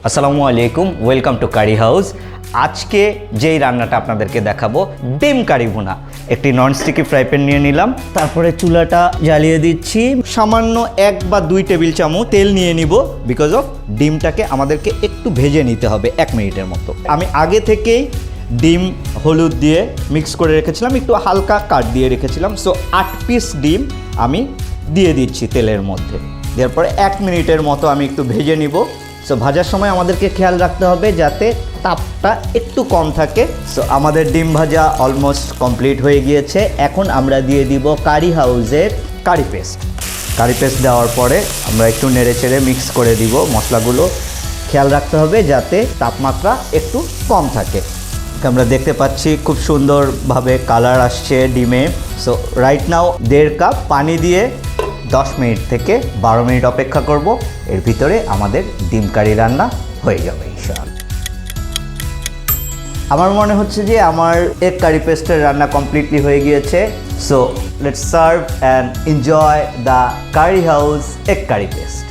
আসসালামু আলাইকুম, welcome to curry house. আজকে যেই রান্নাটা আপনাদেরকে দেখাবো ডিম কারি ভুনা। একটি ননস্টিকি ফ্রাই প্যান নিয়ে নিলাম, তারপরে চুলাটা জ্বালিয়ে দিচ্ছি। সামান্য 1 বা 2 টেবিল চামচ তেল নিয়ে নিব, বিকজ অফ ডিমটাকে আমাদেরকে একটু ভেজে নিতে হবে 1 মিনিটের মতো। আমি আগে থেকেই ডিম হলুদ দিয়ে মিক্স করে রেখেছিলাম, একটু হালকা কাট দিয়ে রেখেছিলাম। সো 8 পিস ডিম আমি দিয়ে দিচ্ছি তেলের মধ্যে। দেওয়ার পরে 1 মিনিটের মতো আমি একটু ভেজে নিব। সো ভাজার সময় আমাদেরকে খেয়াল রাখতে হবে যাতে তাপটা একটু কম থাকে। সো আমাদের ডিম ভাজা অলমোস্ট কমপ্লিট হয়ে গিয়েছে। এখন আমরা দিয়ে দিব কারি হাউসের কারি পেস্ট। কারি পেস্ট দেওয়ার পরে আমরা একটু নেড়ে চেড়ে মিক্স করে দিব মশলাগুলো। খেয়াল রাখতে হবে যাতে তাপমাত্রা একটু কম থাকে। আমরা দেখতে পাচ্ছি খুব সুন্দরভাবে কালার আসছে ডিমে। সো রাইট নাও 1.5 কাপ পানি দিয়ে 10 মিনিট থেকে 12 মিনিট অপেক্ষা করব। এর ভিতরে আমাদের ডিম কারি রান্না হয়ে যাবে ইনশাআল্লাহ। আমার মনে হচ্ছে যে আমার এগ কারি পেস্টের রান্না কমপ্লিটলি হয়ে গিয়েছে। So let's serve and enjoy the curry house egg curry paste.